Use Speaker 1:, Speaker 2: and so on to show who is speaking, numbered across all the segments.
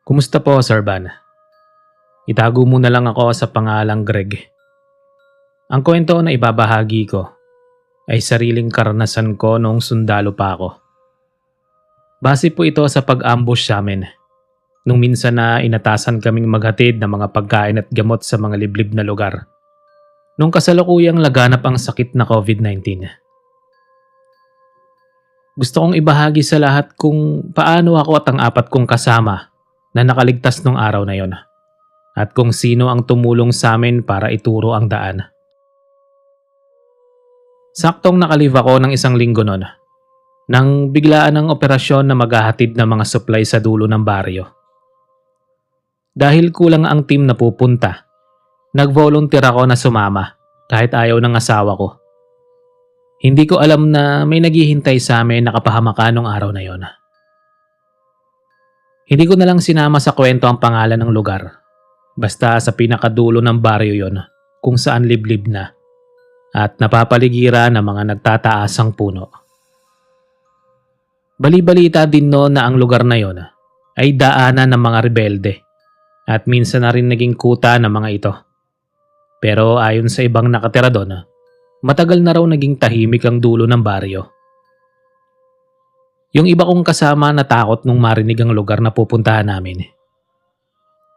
Speaker 1: Kumusta po, Sir Van? Itago mo na lang ako sa pangalang Greg. Ang kwento na ibabahagi ko ay sariling karanasan ko noong sundalo pa ako. Base po ito sa pag-ambush sa amin. Nung minsan na inatasan kaming maghatid ng mga pagkain at gamot sa mga liblib na lugar. Nung kasalukuyang laganap ang sakit na COVID-19. Gusto kong ibahagi sa lahat kung paano ako at ang apat kong kasama na nakaligtas nung araw na yon. At kung sino ang tumulong sa amin para ituro ang daan. Saktong nakalive ako ng isang linggo noon nang biglaan ang operasyon na maghahatid ng mga supply sa dulo ng baryo. Dahil kulang ang team na pupunta, nag-volunteer ako na sumama kahit ayaw ng asawa ko. Hindi ko alam na may naghihintay sa amin na kapahamakan nung araw na yon. Hindi ko na lang sinama sa kwento ang pangalan ng lugar. Basta sa pinakadulo ng baryo yon kung saan liblib na at napapaligiran ng mga nagtataasang puno. Bali-balita din noon na ang lugar na yon ay daanan ng mga rebelde at minsan na rin naging kuta ng mga ito. Pero ayon sa ibang nakatira doon, matagal na raw naging tahimik ang dulo ng baryo. Yung iba kong kasama natakot nung marinig ang lugar na pupuntahan namin.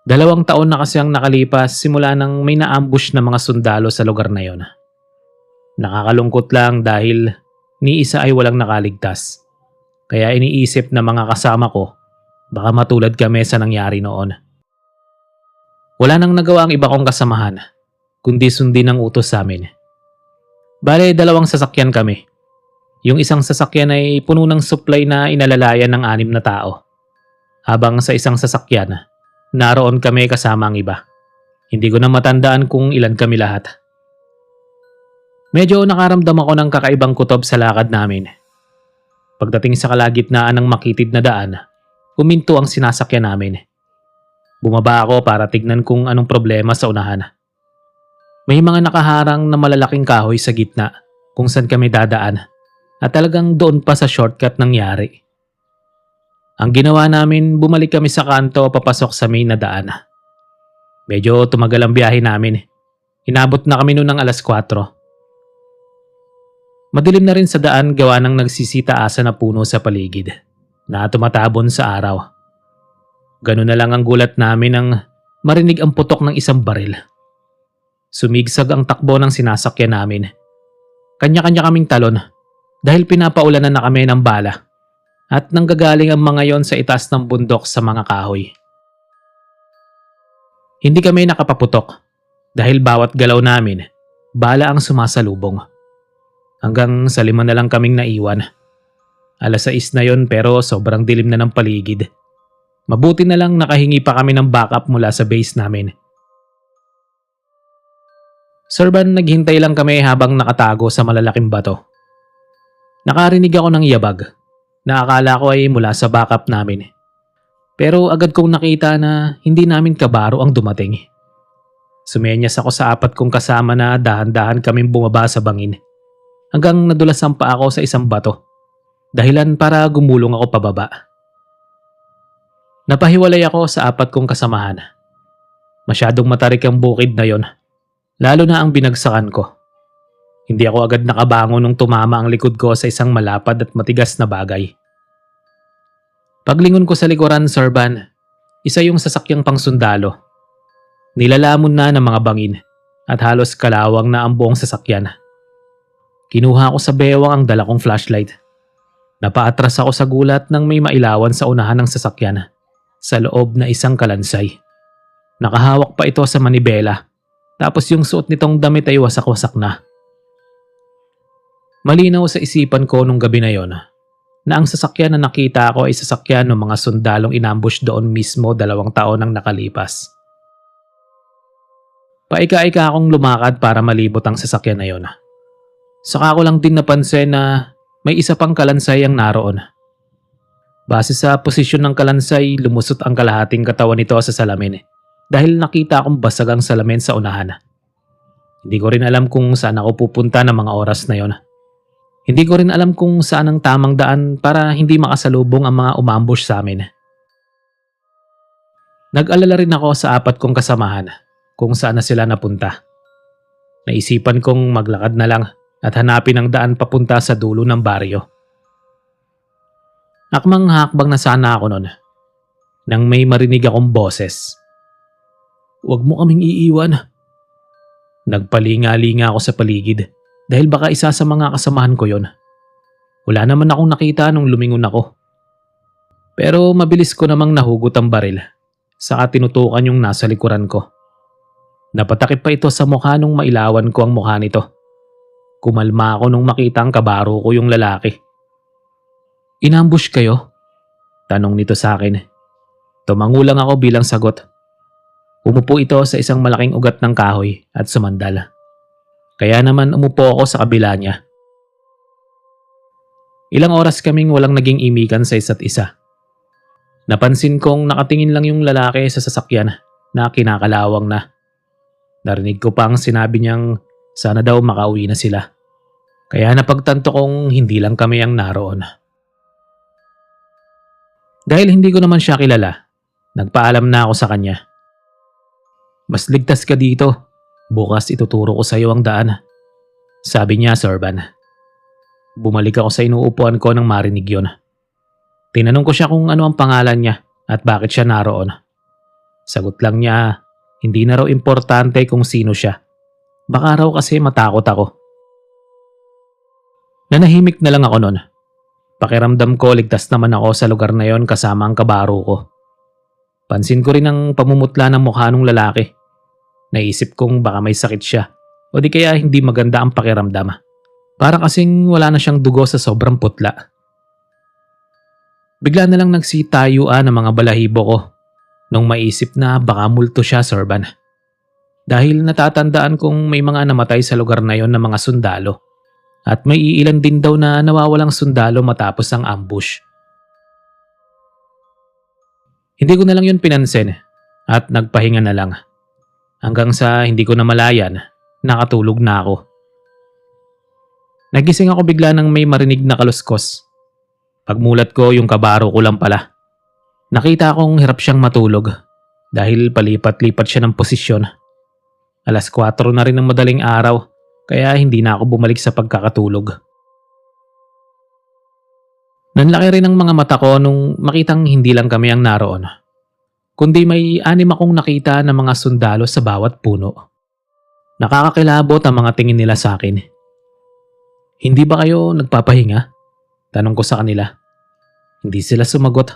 Speaker 1: 2 taon na kasi ang nakalipas simula nang may na-ambush na mga sundalo sa lugar na yon. Nakakalungkot lang dahil ni isa ay walang nakaligtas. Kaya iniisip na mga kasama ko, baka matulad kami sa nangyari noon. Wala nang nagawa ang iba kong kasamahan, kundi sundin ang utos sa amin. Bale, 2 sasakyan kami. Yung isang sasakyan ay puno ng supply na inalalayan ng 6 na tao. Habang sa isang sasakyan, naroon kami kasama ang iba. Hindi ko na matandaan kung ilan kami lahat. Medyo nakaramdam ako ng kakaibang kutob sa lakad namin. Pagdating sa kalagitnaan ng makitid na daan, huminto ang sinasakyan namin. Bumaba ako para tignan kung anong problema sa unahan. May mga nakaharang na malalaking kahoy sa gitna kung saan kami dadaan at talagang doon pa sa shortcut nangyari. Ang ginawa namin, bumalik kami sa kanto papasok sa main na daan. Medyo tumagal ang biyahe namin. Inabot na kami noon ng 4:00. Madilim na rin sa daan gawa ng nagsisitaasa na puno sa paligid na tumatabon sa araw. Ganun na lang ang gulat namin nang marinig ang putok ng isang baril. Sumigsag ang takbo ng sinasakyan namin. Kanya-kanya kaming talon dahil pinapaulanan na kami ng bala. At nanggagaling ang mga yon sa itaas ng bundok sa mga kahoy. Hindi kami nakapaputok dahil bawat galaw namin, bala ang sumasalubong. Hanggang sa 5 na lang kaming naiwan. 6:00 na yon pero sobrang dilim na ng paligid. Mabuti na lang nakahingi pa kami ng backup mula sa base namin. Sir Van, naghintay lang kami habang nakatago sa malalaking bato. Nakarinig ako ng yabag. Na akala ko ay mula sa backup namin. Pero agad kong nakita na hindi namin kabaro ang dumating. Sumenyas ako sa 4 kong kasama na dahan-dahan kaming bumaba sa bangin. Hanggang nadulasan pa ako sa isang bato. Dahilan para gumulong ako pababa. Napahiwalay ako sa 4 kong kasamahan. Masyadong matarik ang bukid na yon. Lalo na ang binagsakan ko. Hindi ako agad nakabangon nung tumama ang likod ko sa isang malapad at matigas na bagay. Paglingon ko sa likuran, Sir Van, isa yung sasakyang pangsundalo. Nilalamon na ng mga bangin at halos kalawang na ang buong sasakyan. Kinuha ko sa bewang ang dala kong flashlight. Napaatras ako sa gulat nang may mailawan sa unahan ng sasakyan sa loob na isang kalansay. Nakahawak pa ito sa manibela tapos yung suot nitong damit ay wasak-wasak na. Malinaw sa isipan ko nung gabi na yon na ang sasakyan na nakita ko ay sasakyan ng mga sundalong inambush doon mismo 2 taon ang nakalipas. Paika-ika akong lumakad para malibot ang sasakyan na yon. Saka ko lang din napansin na may isa pang kalansay ang naroon. Base sa posisyon ng kalansay, lumusot ang kalahating katawan nito sa salamin dahil nakita akong basag ang salamin sa unahan. Hindi ko rin alam kung saan ako pupunta ng mga oras na yon. Hindi ko rin alam kung saan ang tamang daan para hindi makasalubong ang mga umambush sa amin. Nag-alala rin ako sa 4 kong kasamahan kung saan na sila napunta. Naisipan kong maglakad na lang at hanapin ang daan papunta sa dulo ng baryo. Akmang hakbang na sana ako noon nang may marinig akong boses. "Huwag mo kaming iiwan." Nagpalinga-linga ako sa paligid dahil baka isa sa mga kasamahan ko yon. Wala naman akong nakita nung lumingon ako. Pero mabilis ko namang nahugot ang baril saka tinutukan yung nasa likuran ko. Napatakip pa ito sa mukha nung mailawan ko ang mukha nito. Kumalma ako nung makita ang kabaro ko yung lalaki. "Inambush kayo?" Tanong nito sa akin. Tumango lang ako bilang sagot. Umupo ito sa isang malaking ugat ng kahoy at sumandal. Kaya naman umupo ako sa kabila niya. Ilang oras kaming walang naging imikan sa isa't isa. Napansin kong nakatingin lang yung lalaki sa sasakyan na kinakalawang na. Narinig ko pang sinabi niyang sana daw makauwi na sila. Kaya napagtanto kong hindi lang kami ang naroon. Dahil hindi ko naman siya kilala, nagpaalam na ako sa kanya. "Mas ligtas ka dito. Bukas ituturo ko sa iyo ang daan," sabi niya, Sorban. Bumalik ako sa inuupuan ko nang marinig yon. Tinanong ko siya kung ano ang pangalan niya at bakit siya naroon. Sagot lang niya, hindi na raw importante kung sino siya. Baka raw kasi matakot ako. Nanahimik na lang ako noon. Pakiramdam ko ligtas naman ako sa lugar na yon kasama ang kabaro ko. Pansin ko rin ang pamumutla ng mukha ng lalaki. Naisip kong baka may sakit siya o di kaya hindi maganda ang pakiramdam. Para kasing wala na siyang dugo sa sobrang putla. Bigla na lang nagsitayuan ang mga balahibo ko nung maisip na baka multo siya, Sorban. Dahil natatandaan kong may mga namatay sa lugar na yon na mga sundalo at may iilan din daw na nawawalang sundalo matapos ang ambush. Hindi ko na lang yun pinansin at nagpahinga na lang. Hanggang sa hindi ko na malayan, nakatulog na ako. Nagising ako bigla nang may marinig na kaluskos. Pagmulat ko yung kabaro ko lang pala. Nakita kong hirap siyang matulog dahil palipat-lipat siya ng posisyon. 4:00 na rin ng madaling araw kaya hindi na ako bumalik sa pagkakatulog. Nanlaki rin ang mga mata ko nung makitang hindi lang kami ang naroon, kundi may 6 akong nakita na mga sundalo sa bawat puno. Nakakakilabot ang mga tingin nila sa akin. "Hindi ba kayo nagpapahinga?" Tanong ko sa kanila. Hindi sila sumagot.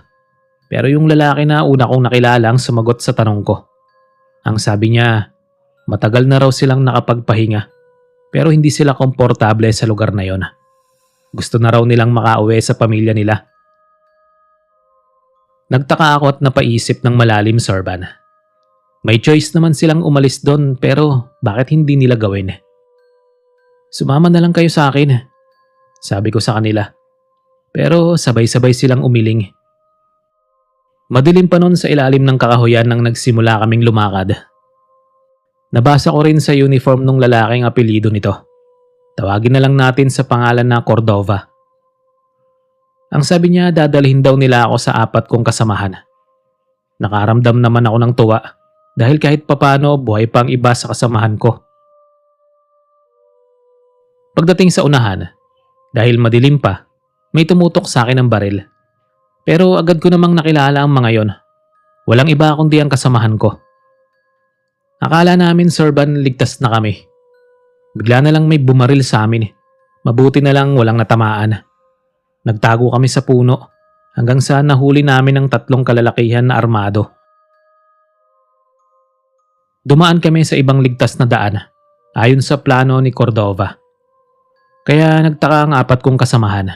Speaker 1: Pero yung lalaki na una kong nakilala ang sumagot sa tanong ko. Ang sabi niya, matagal na raw silang nakapagpahinga pero hindi sila komportable sa lugar na yon. Gusto na raw nilang makauwi sa pamilya nila. Nagtaka ako at napaisip ng malalim, Sorban. May choice naman silang umalis doon pero bakit hindi nila gawin? "Sumama na lang kayo sa akin," sabi ko sa kanila. Pero sabay-sabay silang umiling. Madilim pa noon sa ilalim ng kakahuyan nang nagsimula kaming lumakad. Nabasa ko rin sa uniform ng lalaking apelyido nito. Tawagin na lang natin sa pangalan na Cordova. Ang sabi niya dadalhin daw nila ako sa 4 kong kasamahan. Nakaramdam naman ako ng tuwa dahil kahit papano buhay pa ang iba sa kasamahan ko. Pagdating sa unahan, dahil madilim pa, may tumutok sa akin ng baril. Pero agad ko namang nakilala ang mga yon. Walang iba kundi ang kasamahan ko. Akala namin, Sorban, ligtas na kami. Bigla na lang may bumaril sa amin. Mabuti na lang walang natamaan. Nagtago kami sa puno hanggang sa nahuli namin ang 3 kalalakihan na armado. Dumaan kami sa ibang ligtas na daan ayon sa plano ni Cordova. Kaya nagtaka ang 4 kong kasamahan.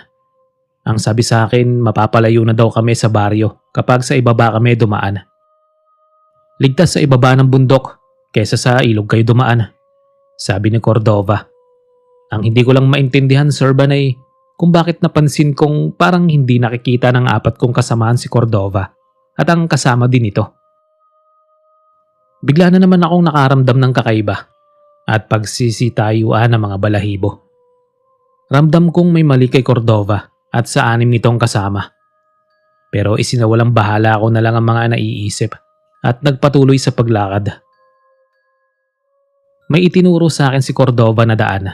Speaker 1: Ang sabi sa akin, mapapalayo na daw kami sa baryo kapag sa ibaba kami dumaan. Ligtas sa ibaba ng bundok kaysa sa ilog kayo dumaan, sabi ni Cordova. Ang hindi ko lang maintindihan, Sorban, ay kung bakit napansin kong parang hindi nakikita ng 4 kong kasamahan si Cordova at ang kasama din ito. Bigla na naman akong nakaramdam ng kakaiba at pagsisitayuan ng mga balahibo. Ramdam kong may mali kay Cordova at sa 6 nitong kasama. Pero isinawalang bahala ako na lang ang mga naiisip. at nagpatuloy sa paglakad. May itinuro sa akin si Cordova na daan.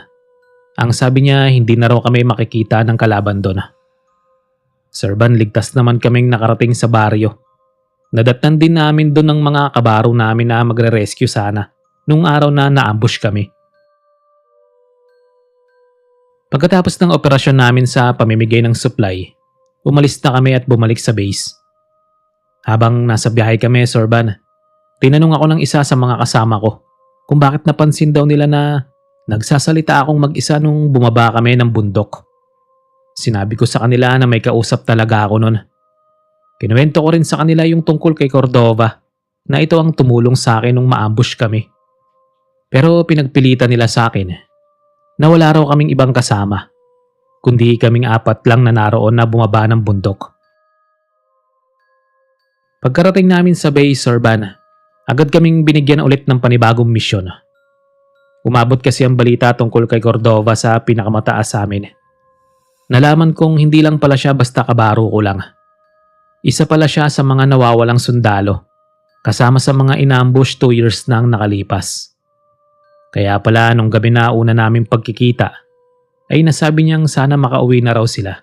Speaker 1: Ang sabi niya hindi na raw kami makikita ng kalaban doon. Sir Van, ligtas naman kaming nakarating sa baryo. Nadatnan din namin doon ng mga kabaro namin na magre-rescue sana nung araw na na-ambush kami. Pagkatapos ng operasyon namin sa pamimigay ng supply, umalis na kami at bumalik sa base. Habang nasa biyahe kami, Sir Van, tinanong ako ng isa sa mga kasama ko kung bakit napansin daw nila na nagsasalita akong mag-isa nung bumaba kami ng bundok. Sinabi ko sa kanila na may kausap talaga ako nun. Kinuwento ko rin sa kanila yung tungkol kay Cordova na ito ang tumulong sa akin nung ma-ambush kami. Pero pinagpilitan nila sa akin na wala raw kaming ibang kasama, kundi kaming 4 lang na naroon na bumaba ng bundok. Pagkarating namin sa base, Sir Van, agad kaming binigyan ulit ng panibagong misyon. Umabot kasi ang balita tungkol kay Cordova sa pinakamataas sa amin. Nalaman kong hindi lang pala siya basta kabaro ko lang. Isa pala siya sa mga nawawalang sundalo, kasama sa mga inambush 2 years nang nakalipas. Kaya pala nung gabi na una naming pagkikita, ay nasabi niyang sana makauwi na raw sila.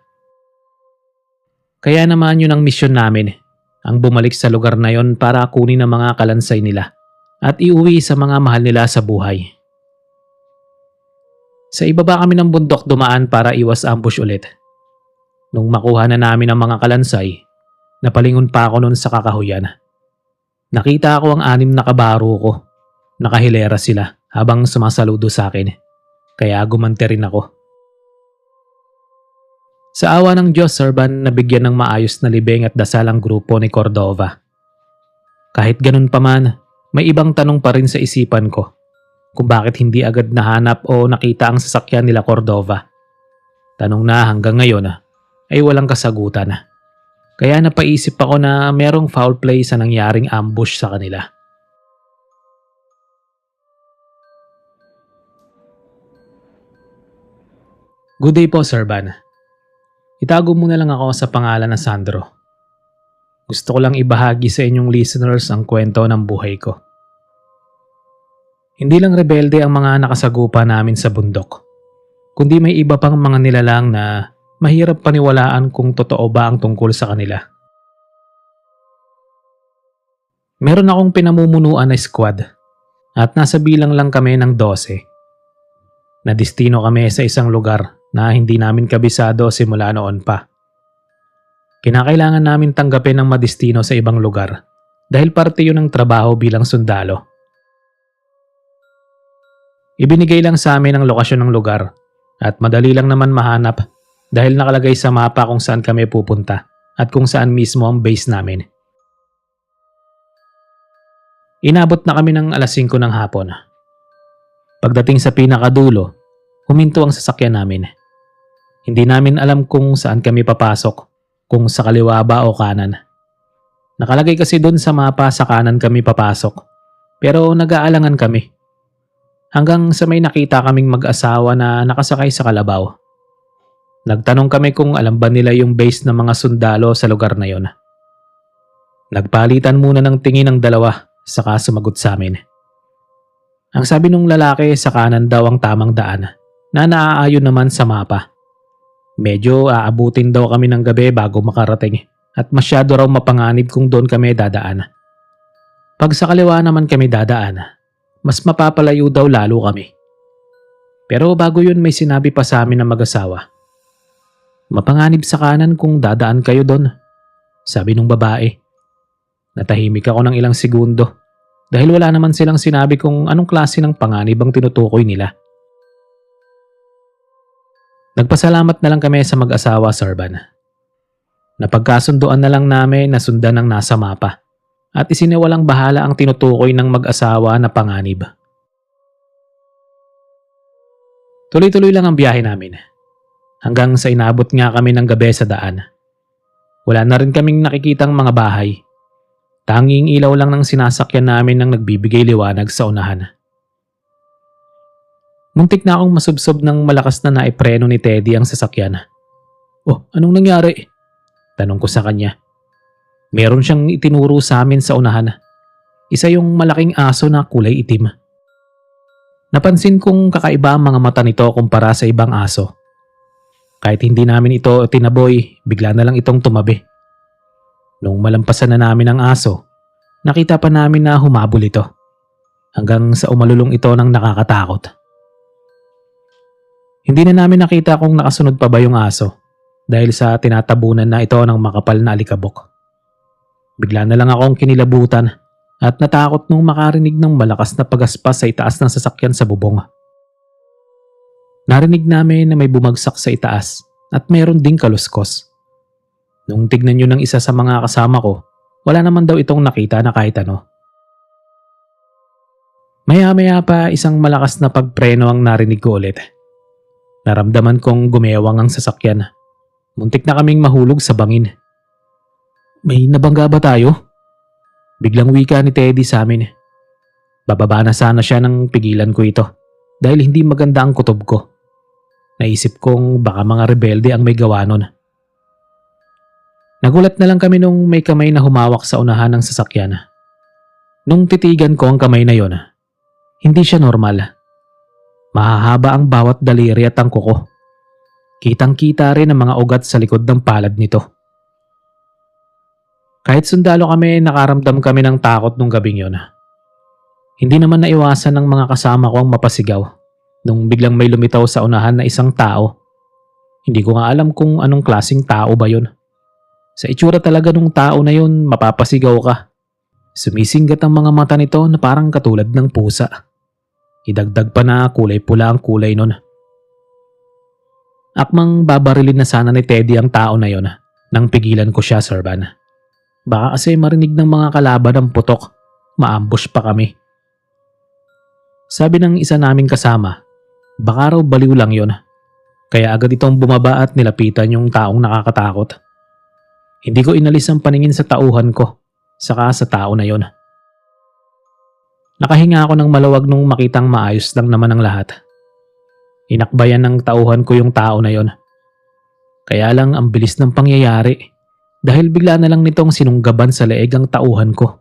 Speaker 1: Kaya naman yun ang misyon namin, ang bumalik sa lugar na yon para kunin ang mga kalansay nila at iuwi sa mga mahal nila sa buhay. Sa ibaba kami ng bundok dumaan para iwas ambush ulit. Nung makuha na namin ang mga kalansay, napalingon pa ako noon sa kakahuyan. Nakita ko ang 6 na kabaro ko. Nakahilera sila habang sumasaludo sa akin. Kaya gumanti rin ako. Sa awa ng Diyos, Sir Van, nabigyan ng maayos na libing at dasal ang grupo ni Cordova. Kahit ganun pa man, may ibang tanong pa rin sa isipan ko kung bakit hindi agad nahanap o nakita ang sasakyan nila Cordova. Tanong na hanggang ngayon ay walang kasagutan. Kaya napaisip ako na merong foul play sa nangyaring ambush sa kanila. Good day po, Sir Van. Itago muna lang ako sa pangalan na Sandro. Gusto ko lang ibahagi sa inyong listeners ang kwento ng buhay ko. Hindi lang rebelde ang mga nakasagupa namin sa bundok, kundi may iba pang mga nilalang na mahirap paniwalaan kung totoo ba ang tungkol sa kanila. Meron akong pinamumunuan na squad at nasa bilang lang kami ng 12. Nadistino kami sa isang lugar na hindi namin kabisado simula noon pa. Kinakailangan namin tanggapin ang madistino sa ibang lugar dahil parte yun ng trabaho bilang sundalo. Ibinigay lang sa amin ang lokasyon ng lugar at madali lang naman mahanap dahil nakalagay sa mapa kung saan kami pupunta at kung saan mismo ang base namin. Inabot na kami ng 5:00 ng hapon. Pagdating sa pinakadulo, huminto ang sasakyan namin. Hindi namin alam kung saan kami papasok, kung sa kaliwa ba o kanan. Nakalagay kasi doon sa mapa sa kanan kami papasok, pero nag-aalangan kami. Hanggang sa may nakita kaming mag-asawa na nakasakay sa kalabaw. Nagtanong kami kung alam ba nila yung base ng mga sundalo sa lugar na yon. Nagpalitan muna ng tingin ang dalawa, saka sumagot sa amin. Ang sabi nung lalaki sa kanan daw ang tamang daan na naaayon naman sa mapa. Medyo aabutin daw kami ng gabi bago makarating at masyado raw mapanganib kung doon kami dadaan. Pag sa kaliwa naman kami dadaan, mas mapapalayo daw lalo kami. Pero bago yun may sinabi pa sa amin ng mag-asawa. Mapanganib sa kanan kung dadaan kayo doon, sabi nung babae. Natahimik ako ng ilang segundo dahil wala naman silang sinabi kung anong klase ng panganib ang tinutukoy nila. Nagpasalamat na lang kami sa mag-asawa, Sir Van. Napagkasunduan na lang namin na sundan ang nasa mapa at isiniwalang bahala ang tinutukoy ng mag-asawa na panganib. Tuloy-tuloy lang ang biyahe namin hanggang sa inabot nga kami ng gabi sa daan. Wala na rin kaming nakikitang mga bahay. Tanging ilaw lang ng sinasakyan namin nang nagbibigay liwanag sa unahan. Muntik na akong masubsob ng malakas na naipreno ni Teddy ang sasakyan. Oh, anong nangyari? Tanong ko sa kanya. Meron siyang itinuro sa amin sa unahan. Isa yung malaking aso na kulay itim. Napansin kong kakaiba ang mga mata nito kumpara sa ibang aso. Kahit hindi namin ito tinaboy, bigla na lang itong tumabi. Nung malampasan na namin ang aso, nakita pa namin na humabol ito. Hanggang sa umalulong ito ng nakakatakot. Hindi na namin nakita kung nakasunod pa ba yung aso dahil sa tinatabunan na ito ng makapal na alikabok. Bigla na lang akong kinilabutan at natakot nung makarinig ng malakas na pagaspas sa itaas ng sasakyan sa bubong. Narinig namin na may bumagsak sa itaas at mayroon ding kaluskos. Nung tignan nyo ng isa sa mga kasama ko, wala naman daw itong nakita na kahit ano. Maya-maya pa isang malakas na pagpreno ang narinig ko ulit. Naramdaman kong gumewang ang sasakyan. Muntik na kaming mahulog sa bangin. May nabangga ba tayo? Biglang wika ni Teddy sa amin. Bababa na sana siya nang pigilan ko ito dahil hindi maganda ang kutob ko. Naisip kong baka mga rebelde ang may gawa nun. Nagulat na lang kami nung may kamay na humawak sa unahan ng sasakyan. Nung titigan ko ang kamay na yon, hindi siya normal. Mahahaba ang bawat daliri at ang kuko. Kitang-kita rin ang mga ugat sa likod ng palad nito. Kahit sundalo kami, nakaramdam kami ng takot nung gabing yon. Hindi naman naiwasan ng mga kasama ko ang mapasigaw nung biglang may lumitaw sa unahan na isang tao. Hindi ko nga alam kung anong klaseng tao ba yon. Sa itsura talaga nung tao na yon, mapapasigaw ka. Sumisinggat ang mga mata nito na parang katulad ng pusa. Idagdag pa na kulay pula ang kulay nun. Akmang babarilin na sana ni Teddy ang tao na yon nang pigilan ko siya, Sir Van. Baka kasi marinig ng mga kalaban ang putok, maambush pa kami. Sabi ng isa naming kasama, baka raw baliw lang yon. Kaya agad itong bumaba at nilapitan yung taong nakakatakot. Hindi ko inalis ang paningin sa tauhan ko, saka sa tao na yon. Nakahinga ako ng maluwag nung makitang maayos lang naman ang lahat. Inakbayan ng tauhan ko yung tao na yon. Kaya lang ang bilis ng pangyayari dahil bigla na lang nitong sinunggaban sa leeg ang tauhan ko.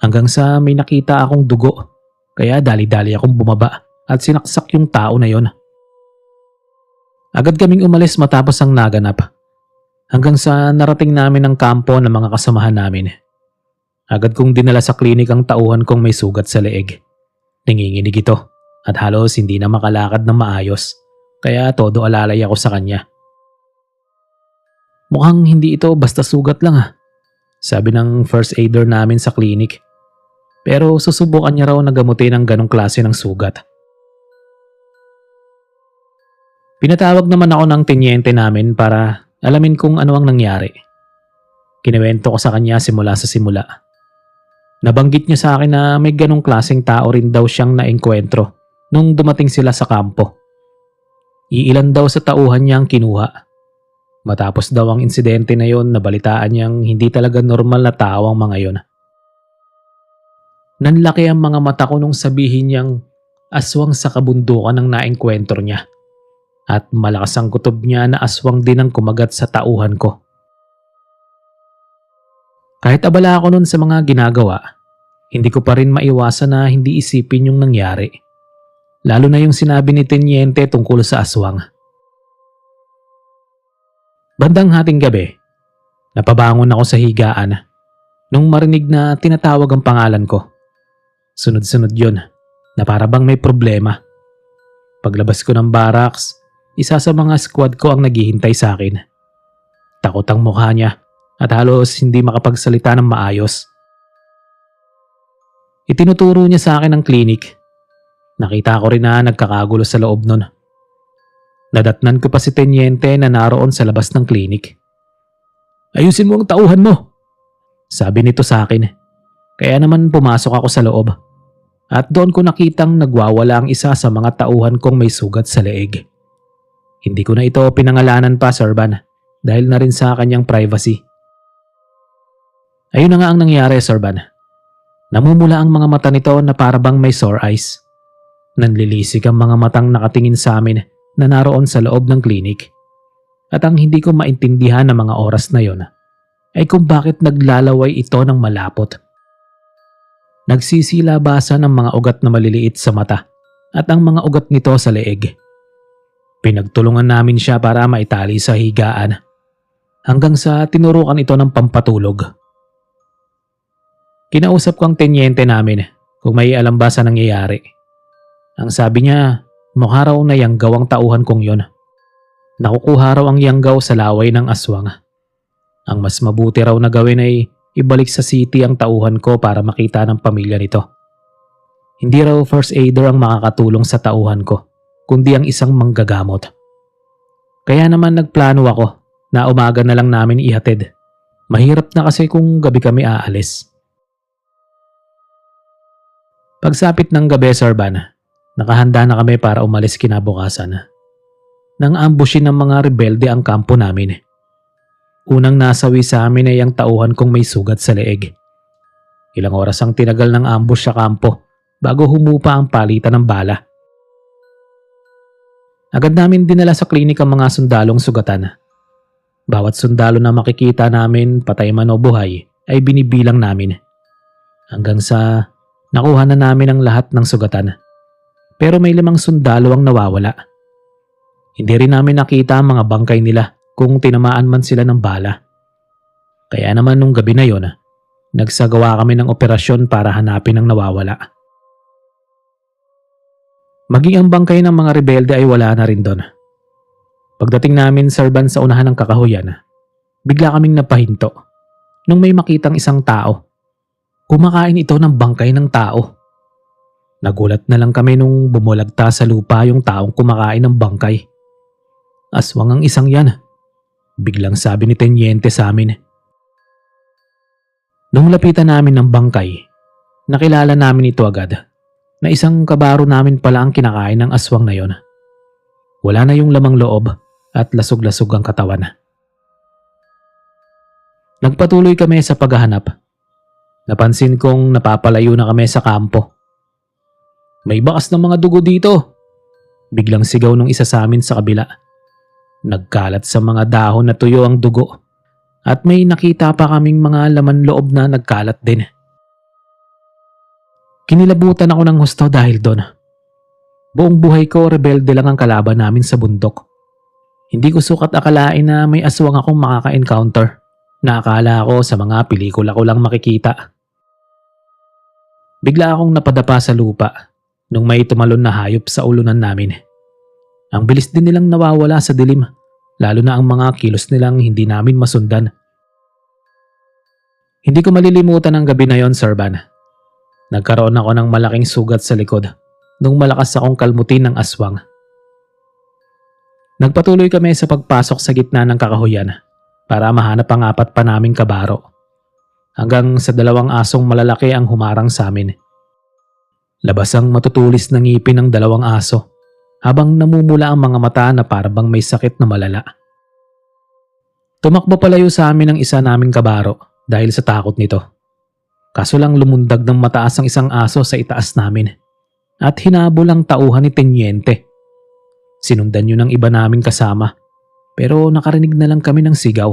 Speaker 1: Hanggang sa may nakita akong dugo, kaya dali-dali akong bumaba at sinaksak yung tao na yon. Agad kaming umalis matapos ang naganap. Hanggang sa narating namin ang kampo ng mga kasamahan namin. Agad kong dinala sa klinik ang tauhan kong may sugat sa leeg. Nanginginig ito at halos hindi na makalakad ng maayos, kaya todo alalay ako sa kanya. Mukhang hindi ito basta sugat lang sabi ng first aider namin sa klinik. Pero susubukan niya raw na gamutin ang ganong klase ng sugat. Pinatawag naman ako ng tenyente namin para alamin kung ano ang nangyari. Kinuwento ko sa kanya simula sa simula. Nabanggit niya sa akin na may ganong klaseng tao rin daw siyang naengkwentro nung dumating sila sa kampo. Iilan daw sa tauhan niya ang kinuha. Matapos daw ang insidente na yon, nabalitaan niyang hindi talaga normal na tao ang mga yon. Nanlaki ang mga mata ko nung sabihin niyang aswang sa kabundukan ang naengkwentro niya. At malakas ang kutob niya na aswang din ang kumagat sa tauhan ko. Kahit abala ako nun sa mga ginagawa, hindi ko pa rin maiwasan na hindi isipin yung nangyari. Lalo na yung sinabi ni Tenyente tungkol sa aswang. Bandang hating gabi, napabangon ako sa higaan nung marinig na tinatawag ang pangalan ko. Sunod-sunod yun na para bang may problema. Paglabas ko ng barracks, isa sa mga squad ko ang naghihintay sa akin. Takot ang mukha niya at halos hindi makapagsalita ng maayos. Itinuturo niya sa akin ang klinik. Nakita ko rin na nagkakagulo sa loob nun. Nadatnan ko pa si Tenyente na naroon sa labas ng klinik. Ayusin mo ang tauhan mo, sabi nito sa akin. Kaya naman pumasok ako sa loob. At doon ko nakitang nagwawala ang isa sa mga tauhan kong may sugat sa leeg. Hindi ko na ito pinangalanan pa, Sir Van, dahil na rin sa kanyang privacy. Ayun na nga ang nangyari, Sir Van. Namumula ang mga mata nito na parabang may sore eyes. Nanlilisik ang mga matang nakatingin sa amin na naroon sa loob ng klinik. At ang hindi ko maintindihan ng mga oras na yon ay kung bakit naglalaway ito ng malapot. Nagsisilabasa ng mga ugat na maliliit sa mata at ang mga ugat nito sa leeg. Pinagtulungan namin siya para maitali sa higaan hanggang sa tinurukan ito ng pampatulog. Kinausap ko ang tenyente namin kung may alam ba sa nangyayari. Ang sabi niya, mukha raw na yanggaw ang tauhan kong yon. Nakukuha raw ang yanggaw sa laway ng aswang. Ang mas mabuti raw na gawin ay ibalik sa city ang tauhan ko para makita ng pamilya nito. Hindi raw first aider ang makakatulong sa tauhan ko, kundi ang isang manggagamot. Kaya naman nagplano ako na umaga na lang namin ihatid. Mahirap na kasi kung gabi kami aalis. Pagsapit ng gabi, Sir Van, nakahanda na kami para umalis kinabukasan. Nang ambushin ng mga rebelde ang kampo namin. Unang nasawi sa amin ay ang tauhan kong may sugat sa leeg. Ilang oras ang tinagal ng ambush sa kampo bago humupa ang palitan ng bala. Agad namin dinala sa klinik ang mga sundalong sugatan. Bawat sundalo na makikita namin, patay man o buhay, ay binibilang namin. Hanggang sa nakuha na namin ang lahat ng sugatan. Pero may 5 sundalo ang nawawala. Hindi rin namin nakita ang mga bangkay nila kung tinamaan man sila ng bala. Kaya naman nung gabi na yon, nagsagawa kami ng operasyon para hanapin ang nawawala. Maging ang bangkay ng mga rebelde ay wala na rin doon. Pagdating namin, Sir Van, sa unahan ng kakahuyan, bigla kaming napahinto nung may makitang isang tao. Kumakain ito ng bangkay ng tao. Nagulat na lang kami nung bumulagta sa lupa yung taong kumakain ng bangkay. Aswang ang isang yan, biglang sabi ni tenyente sa amin. Nung lapitan namin ng bangkay, nakilala namin ito agad na isang kabaro namin pala ang kinakain ng aswang na yon. Wala na yung lamang loob at lasog-lasog ang katawan. Nagpatuloy kami sa paghahanap. Napansin kong napapalayo na kami sa kampo. May bakas ng mga dugo dito, biglang sigaw nung isa sa amin sa kabila. Nagkalat sa mga dahon na tuyo ang dugo at may nakita pa kaming mga laman loob na nagkalat din. Kinilabutan ako ng husto dahil doon. Buong buhay ko, rebelde lang ang kalaban namin sa bundok. Hindi ko sukat akalain na may aswang akong makaka-encounter na akala ko sa mga pelikula ko lang makikita. Bigla akong napadapa sa lupa nung may tumalon na hayop sa ulunan namin. Ang bilis din nilang nawawala sa dilim, lalo na ang mga kilos nilang hindi namin masundan. Hindi ko malilimutan ang gabi na yon, Sir Van. Nagkaroon ako ng malaking sugat sa likod nung malakas akong kalmutin ng aswang. Nagpatuloy kami sa pagpasok sa gitna ng kakahuyan para mahanap ang 4 pa naming kabaro. Hanggang sa 2 asong malalaki ang humarang sa amin. Labas ang matutulis na ngipin ng 2 aso habang namumula ang mga mata na parabang may sakit na malala. Tumakbo palayo sa amin ang isa naming kabaro dahil sa takot nito. Kaso lang lumundag ng mataas ang isang aso sa itaas namin at hinabol ang tauhan ni tenyente. Sinundan yun ng iba naming kasama pero nakarinig na lang kami ng sigaw.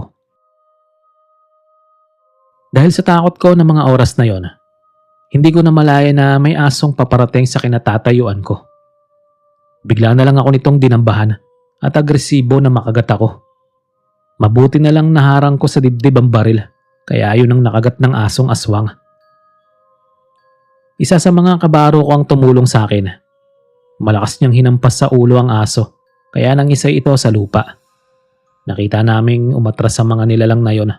Speaker 1: Dahil sa takot ko ng mga oras na yon, hindi ko na malaya na may asong paparating sa kinatatayuan ko. Bigla na lang ako nitong dinambahan at agresibo na makagat ako. Mabuti na lang naharang ko sa dibdib ang baril kaya yun ang nakagat ng asong aswang. Isa sa mga kabaro ko ang tumulong sa akin. Malakas niyang hinampas sa ulo ang aso kaya nangisay ito sa lupa. Nakita naming umatras sa mga nilalang na yon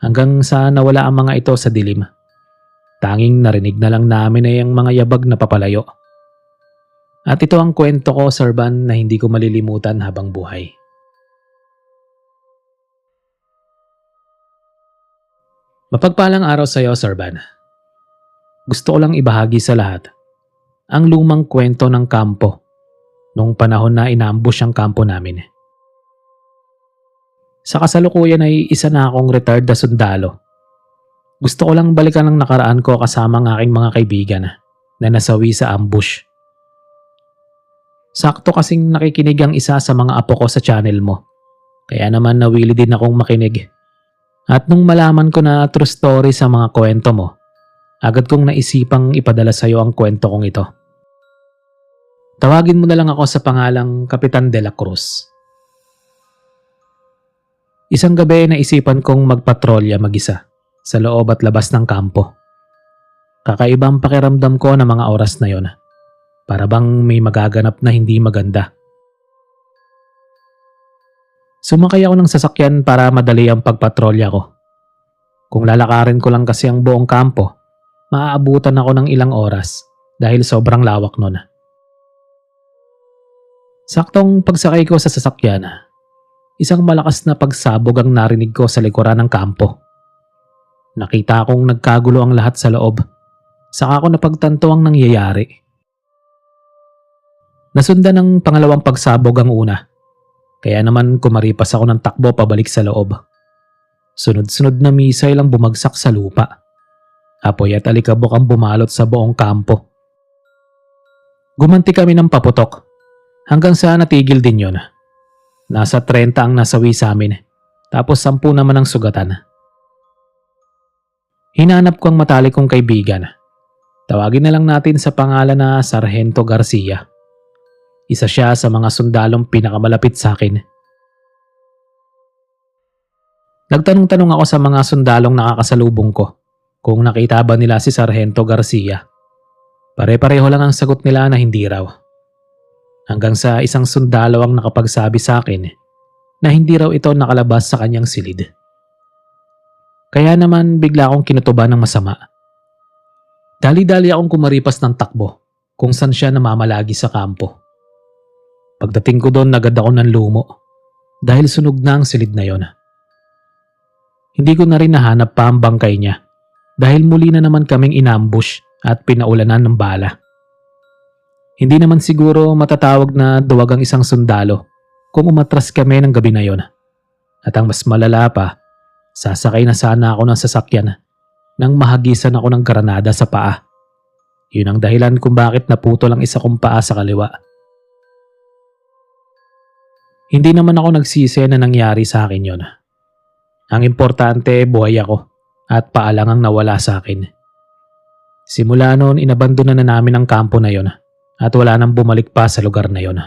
Speaker 1: hanggang sa nawala ang mga ito sa dilim. Tanging narinig na lang namin ay ang mga yabag na papalayo. At ito ang kwento ko, Sir Van, na hindi ko malilimutan habang buhay. Mapagpalang araw sa iyo, Sir Van. Gusto ko lang ibahagi sa lahat ang lumang kwento ng kampo nung panahon na inambush ang kampo namin. Sa kasalukuyan ay isa na akong retired na sundalo. Gusto ko lang balikan ang nakaraan ko kasama ang aking mga kaibigan na nasawi sa ambush. Sakto kasing nakikinig ang isa sa mga apo ko sa channel mo. Kaya naman nawili din akong makinig. At nung malaman ko na true story sa mga kwento mo, agad kong naisipang ipadala sa iyo ang kwento kong ito. Tawagin mo na lang ako sa pangalang Kapitan de la Cruz. Isang gabi naisipan kong magpatrolya mag-isa sa loob at labas ng kampo. Kakaibang pakiramdam ko na mga oras na yon. Para bang may magaganap na hindi maganda. Sumakay ako ng sasakyan para madali ang pagpatrolya ko. Kung lalakarin ko lang kasi ang buong kampo, maaabutan ako ng ilang oras dahil sobrang lawak nun. Saktong pagsakay ko sa sasakyan, isang malakas na pagsabog ang narinig ko sa likuran ng kampo. Nakita kong nagkagulo ang lahat sa loob. Saka ko napagtanto ang nangyayari. Nasundan ng pangalawang pagsabog ang una. Kaya naman kumaripas ako ng takbo pabalik sa loob. Sunod-sunod na misail ang bumagsak sa lupa. Apoy at alikabok ang bumalot sa buong kampo. Gumanti kami ng paputok. Hanggang sa natigil din yon. Nasa 30 ang nasawi sa amin. Tapos 10 naman ang sugatan. Hinanap ko ang matalik kong kaibigan. Tawagin na lang natin sa pangalan na Sargento Garcia. Isa siya sa mga sundalong pinakamalapit sa akin. Nagtanong-tanong ako sa mga sundalong nakakasalubong ko kung nakita ba nila si Sargento Garcia. Pare-pareho lang ang sagot nila na hindi raw. Hanggang sa isang sundalo ang nakapagsabi sa akin na hindi raw ito nakalabas sa kanyang silid. Kaya naman bigla akong kinutuban ng masama. Dali-dali akong kumaripas ng takbo kung saan siya namamalagi sa kampo. Pagdating ko doon agad ako ng lumo dahil sunog na ang silid na yon. Hindi ko na rin nahanap pa ang bangkay niya dahil muli na naman kaming inambush at pinaulanan ng bala. Hindi naman siguro matatawag na duwag ang isang sundalo kung umatras kami ng gabi na yon. At ang mas malala pa, sasakay na sana ako ng sasakyan nang mahagisan ako ng granada sa paa. Yun ang dahilan kung bakit naputol ang isa kong paa sa kaliwa. Hindi naman ako nagsisi na nangyari sa akin yon. Ang importante, buhay ako at paa lang ang nawala sa akin. Simula noon, inabandona na namin ang kampo na yon at wala nang bumalik pa sa lugar na yon.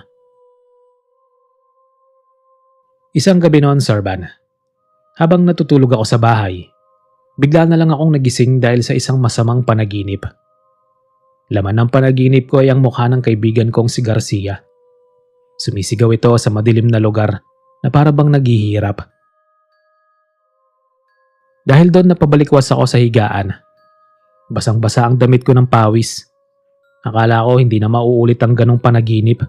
Speaker 1: Isang gabi noon, Sir Van, habang natutulog ako sa bahay, bigla na lang akong nagising dahil sa isang masamang panaginip. Laman ng panaginip ko ay ang mukha ng kaibigan kong si Garcia. Sumisigaw ito sa madilim na lugar na para bang naghihirap. Dahil doon napabalikwas ako sa higaan. Basang-basa ang damit ko ng pawis. Akala ko hindi na mauulit ang ganong panaginip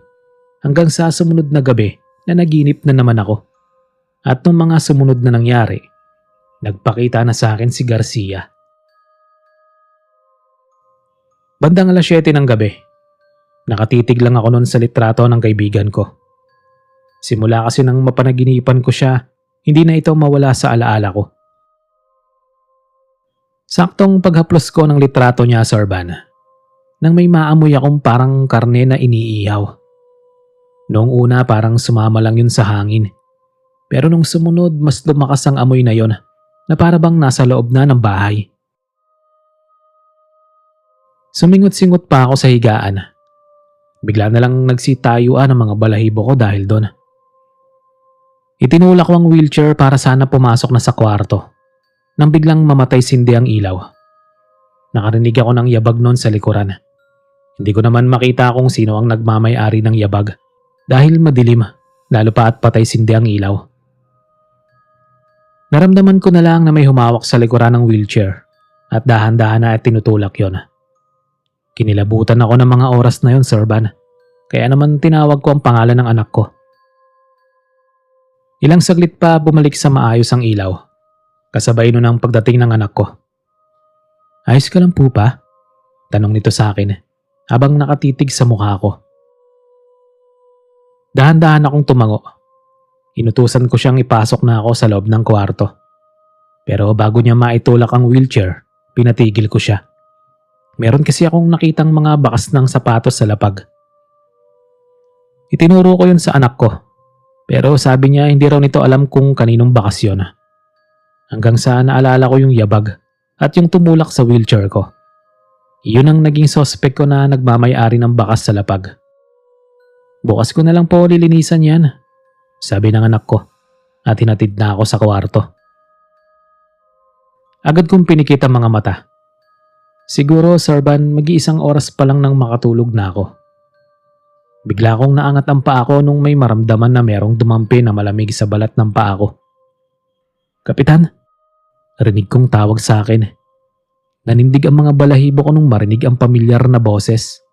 Speaker 1: hanggang sa sumunod na gabi na naginip na naman ako. At nung mga sumunod na nangyari, nagpakita na sa akin si Garcia. Bandang 7:00 ng gabi, nakatitig lang ako noon sa litrato ng kaibigan ko. Simula kasi nang mapanaginipan ko siya, hindi na ito mawala sa alaala ko. Saktong paghaplos ko ng litrato niya, Sir Van, nang may maamoy akong parang karne na iniihaw. Noong una parang sumama lang yun sa hangin. Pero nung sumunod mas lumakas ang amoy na yon na para bang nasa loob na ng bahay. Sumingot-singot pa ako sa higaan. Bigla na lang nagsitayuan ang mga balahibo ko dahil doon. Itinulak ko ang wheelchair para sana pumasok na sa kwarto nang biglang mamatay sindi ang ilaw. Nakarinig ako ng yabag noon sa likuran. Hindi ko naman makita kung sino ang nagmamay-ari ng yabag dahil madilim, lalo pa at patay sindi ang ilaw. Naramdaman ko na lang na may humawak sa likuran ng wheelchair at dahan-dahan na tinutulak yon. Kinilabutan ako ng mga oras na yon, Sir Van, kaya naman tinawag ko ang pangalan ng anak ko. Ilang saglit pa bumalik sa maayos ang ilaw, kasabay nun ang pagdating ng anak ko. "Ayos ka lang po pa?" Tanong nito sa akin habang nakatitig sa mukha ko. Dahan-dahan akong tumango. Inutusan ko siyang ipasok na ako sa loob ng kwarto. Pero bago niya maitulak ang wheelchair, pinatigil ko siya. Meron kasi akong nakitang mga bakas ng sapatos sa lapag. Itinuro ko yun sa anak ko. Pero sabi niya hindi raw nito alam kung kaninong bakas yun. Hanggang sa naalala ko yung yabag at yung tumulak sa wheelchair ko Yun ang naging suspect ko na nagmamay-ari ng bakas sa lapag. Bukas ko na lang po lilinisan yan, sabi ng anak ko at hinatid na ako sa kwarto. Agad kong pinikit ang mga mata. Siguro, Sarban, mag-iisang oras pa lang nang makatulog na ako. Bigla kong naangat ang paa ko nung may maramdaman na merong dumampi na malamig sa balat ng paa ko. Kapitan, rinig kong tawag sa akin. Nanindig ang mga balahibo ko nung marinig ang pamilyar na boses.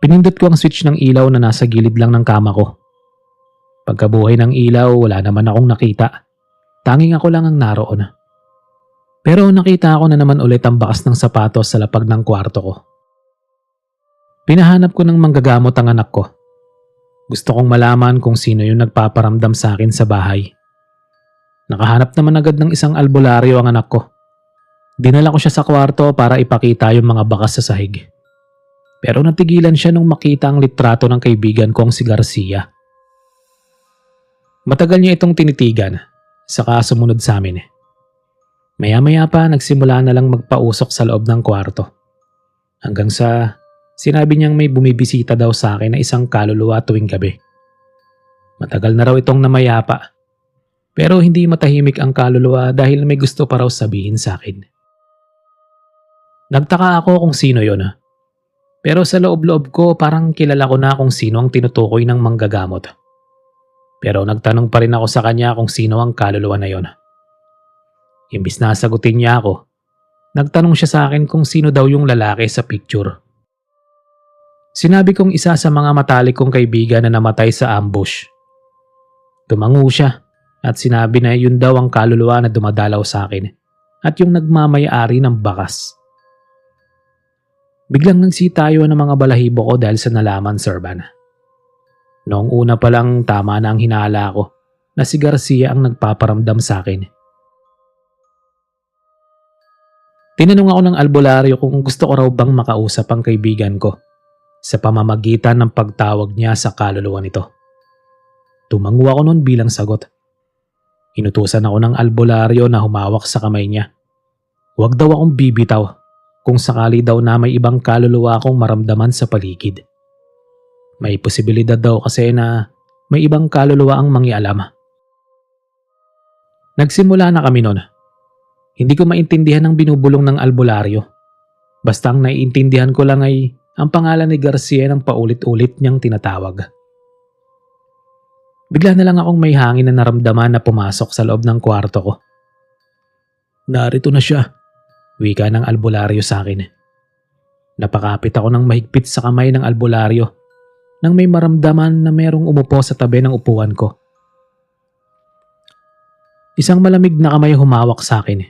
Speaker 1: Pinindot ko ang switch ng ilaw na nasa gilid lang ng kama ko. Pagkabuhay ng ilaw, wala naman akong nakita. Tanging ako lang ang naroon. Pero nakita ko na naman ulit ang bakas ng sapatos sa lapag ng kwarto ko. Pinahanap ko ng manggagamot ang anak ko. Gusto kong malaman kung sino yung nagpaparamdam sa akin sa bahay. Nakahanap naman agad ng isang albularyo ang anak ko. Dinala ko siya sa kwarto para ipakita yung mga bakas sa sahig. Pero natigilan siya nung makita ang litrato ng kaibigan kong si Garcia. Matagal niya itong tinitigan, saka sumunod sa amin. Maya-maya pa nagsimula na lang magpausok sa loob ng kwarto. Hanggang sa sinabi niyang may bumibisita daw sa akin na isang kaluluwa tuwing gabi. Matagal na raw itong namayapa. Pero hindi matahimik ang kaluluwa dahil may gusto pa raw sabihin sa akin. Nagtaka ako kung sino yon. Pero sa loob-loob ko parang kilala ko na kung sino ang tinutukoy ng manggagamot. Pero nagtanong pa rin ako sa kanya kung sino ang kaluluwa na yon. Imbis na sagutin niya ako, nagtanong siya sa akin kung sino daw yung lalaki sa picture. Sinabi kong isa sa mga matalik kong kaibigan na namatay sa ambush. Tumango siya at sinabi na yun daw ang kaluluwa na dumadalaw sa akin at yung nagmamay-ari ng bakas. Biglang nagsitayo ng mga balahibo ko dahil sa nalaman, Sarban. Noong una pa lang tama na ang hinala ko na si Garcia ang nagpaparamdam sa akin. Tinanong ako ng albularyo kung gusto ko raw bang makausap ang kaibigan ko sa pamamagitan ng pagtawag niya sa kaluluwa nito. Tumango ako noon bilang sagot. Inutusan ako ng albularyo na humawak sa kamay niya. Huwag daw akong bibitaw kung sakali daw na may ibang kaluluwa akong maramdaman sa paligid. May posibilidad daw kasi na may ibang kaluluwa ang mangialam. Nagsimula na kami noon. Hindi ko maintindihan ang binubulong ng albularyo. Basta ang naiintindihan ko lang ay ang pangalan ni Garcia ng paulit-ulit niyang tinatawag. Bigla na lang akong may hangin na naramdaman na pumasok sa loob ng kwarto ko. Narito na siya, wika ng albularyo sa akin. Napakapit ako ng mahigpit sa kamay ng albularyo nang may maramdaman na merong umupo sa tabi ng upuan ko. Isang malamig na kamay humawak sa akin.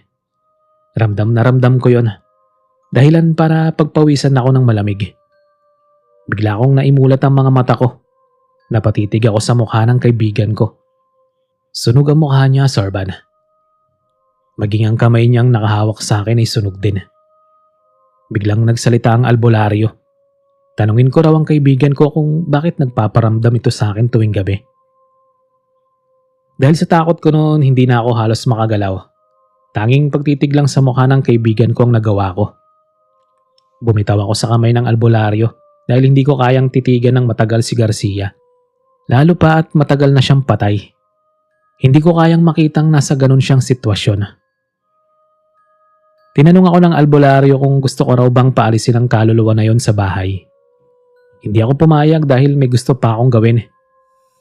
Speaker 1: Ramdam na ramdam ko yon. Dahilan para pagpawisan ako ng malamig. Bigla akong naimulat ang mga mata ko. Napatitig ako sa mukha ng kaibigan ko. Sunog ang mukha niya, Sarban. Maging ang kamay niyang nakahawak sa akin ay sunog din. Biglang nagsalita ang albularyo. Tanungin ko raw ang kaibigan ko kung bakit nagpaparamdam ito sa akin tuwing gabi. Dahil sa takot ko noon, hindi na ako halos makagalaw. Tanging pagtitig lang sa mukha ng kaibigan ko ang nagawa ko. Bumitaw ako sa kamay ng albularyo dahil hindi ko kayang titigan ng matagal si Garcia. Lalo pa at matagal na siyang patay. Hindi ko kayang makitang nasa ganun siyang sitwasyon. Tinanong ako ng albularyo kung gusto ko raw bang paalisin ang kaluluwa na yon sa bahay. Hindi ako pumayag dahil may gusto pa akong gawin.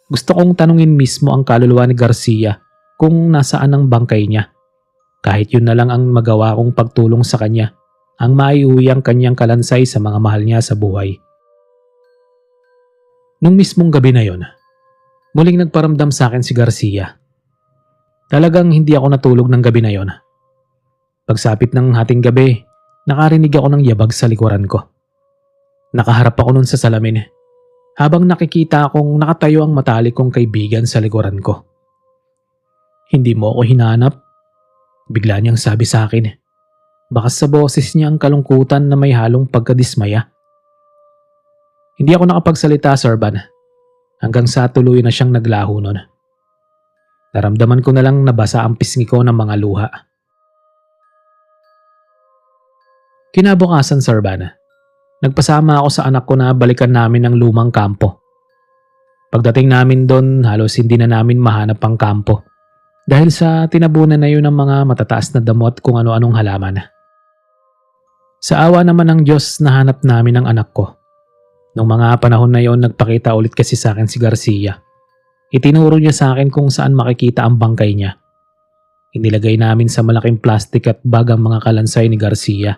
Speaker 1: Gusto kong tanungin mismo ang kaluluwa ni Garcia kung nasaan ang bangkay niya. Kahit yun na lang ang magawa kong pagtulong sa kanya, ang maiuwi ang kanyang kalansay sa mga mahal niya sa buhay. Nung mismong gabi na yon, muling nagparamdam sa akin si Garcia. Talagang hindi ako natulog ng gabi na yon. Pagsapit ng hating gabi, nakarinig ako ng yabag sa likuran ko. Nakaharap ako nun sa salamin habang nakikita akong nakatayo ang matalik kong kaibigan sa likuran ko. Hindi mo ako hinanap? Bigla niyang sabi sa akin. Baka sa boses niya ang kalungkutan na may halong pagkadismaya. Hindi ako nakapagsalita, Sarban, hanggang sa tuluyan na siyang naglaho nun. Naramdaman ko na lang nabasa ang pisngi ko ng mga luha. Kinabukasan, Sir Van, nagpasama ako sa anak ko na balikan namin ang lumang kampo. Pagdating namin doon, halos hindi na namin mahanap ang kampo dahil sa tinabunan na yun ng mga matataas na damo at kung ano-anong halaman. Sa awa naman ng Diyos, nahanap namin ang anak ko. Nung mga panahon na yon, nagpakita ulit kasi sa akin si Garcia. Itinuro niya sa akin kung saan makikita ang bangkay niya. Inilagay namin sa malaking plastic at bag ang mga kalansay ni Garcia.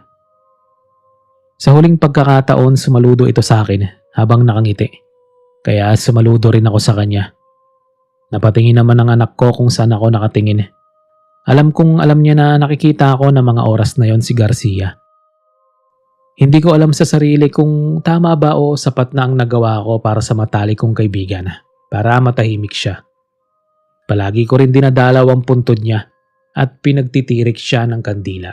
Speaker 1: Sa huling pagkakataon, sumaludo ito sa akin habang nakangiti. Kaya sumaludo rin ako sa kanya. Napatingin naman ang anak ko kung saan ako nakatingin. Alam kong alam niya na nakikita ako na mga oras na yon si Garcia. Hindi ko alam sa sarili kung tama ba o sapat na ang nagawa ko para sa matalik kong kaibigan, para matahimik siya. Palagi ko rin dinadalaw ang puntod niya at pinagtitirik siya ng kandila.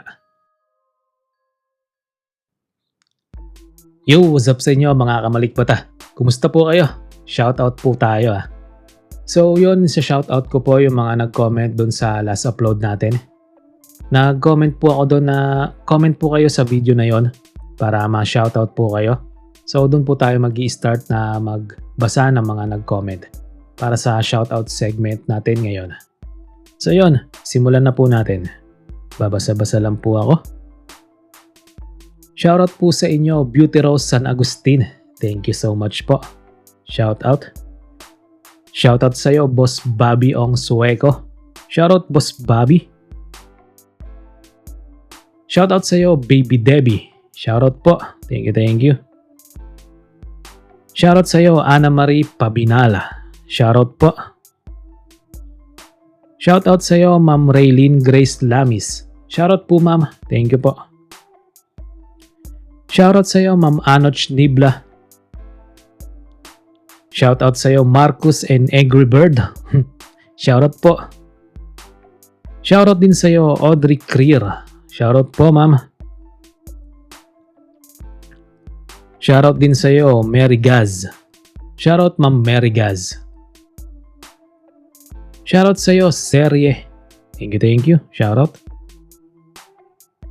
Speaker 1: Yo, what's up sa inyo mga kamalikpata? Kumusta po kayo? Shoutout po tayo . So yun, sa shoutout ko po yung mga nag-comment doon sa last upload natin. Nag-comment po ako doon na comment po kayo sa video na yon para ma-shoutout po kayo. So doon po tayo mag-i-start na magbasa ng mga nag-comment para sa shoutout segment natin ngayon. So yun, simulan na po natin. Babasa-basa lang po ako. Shoutout po sa inyo, Beauty Rose San Agustin. Thank you so much po. Shoutout. Shoutout sa iyo, Boss Bobby Ong Sueco. Shoutout, Boss Bobby. Shoutout sa iyo, Baby Debbie. Shoutout po. Thank you. Shoutout sa iyo, Ana Marie Pabinala. Shoutout po. Shoutout sa iyo, Ma'am Raylene Grace Lamis. Shoutout po, ma'am. Thank you po. Shoutout sa iyo, Ma'am Anoch Nibla. Shoutout sa iyo, Marcus and Angry Bird. Shoutout po. Shoutout din sa iyo, Audrey Creer. Shoutout po, ma'am. Shoutout din sa iyo, Mary Gaz. Shoutout, Ma'am Mary Gaz. Shoutout sa iyo, Serye. Thank you. Shoutout.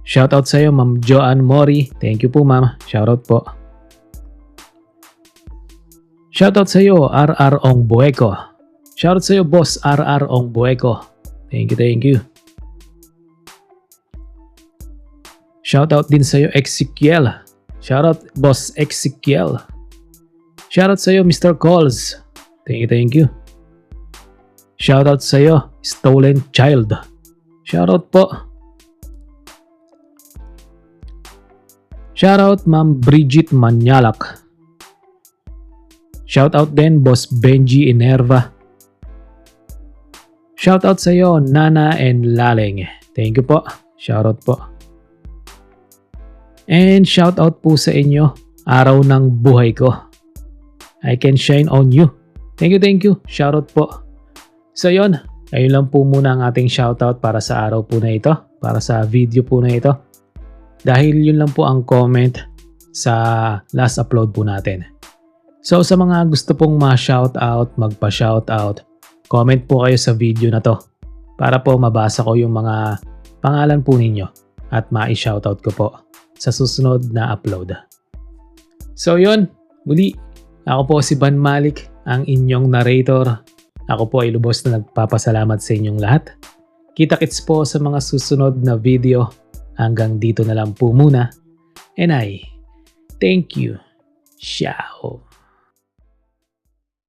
Speaker 1: Shoutout sa iyo, Ma'am Joanne Mori. Thank you po, ma'am. Shoutout po. Shoutout sa iyo, RR Ong Bueco. Shoutout sa iyo, Boss RR Ong Bueco. Thank you. Shoutout din sa iyo, Ezekiel. Shoutout, Boss Ezekiel. Shoutout sa iyo, Mr. Calls. Thank you. Shoutout sa iyo, Stolen Child. Shoutout po. Shoutout, Ma'am Bridget Manyalak. Shoutout din, Boss Benji Inerva. Shoutout sa iyo, Nana and Laleng. Thank you po. Shoutout po. And shoutout po sa inyo, Araw ng Buhay Ko. I can shine on you. Thank you. Shoutout po. So yun, ayun lang po muna ang ating shoutout para sa araw po na ito, para sa video po na ito. Dahil yun lang po ang comment sa last upload po natin. So sa mga gusto pong ma-shoutout, magpa-shoutout, comment po kayo sa video na to para po mabasa ko yung mga pangalan po ninyo at ma-shoutout ko po sa susunod na upload. So yun, muli, ako po si Van Malik, ang inyong narrator. Ako po ay lubos na nagpapasalamat sa inyong lahat. Kita-kits po sa mga susunod na video. Hanggang dito na lang po muna. And I thank you. Ciao.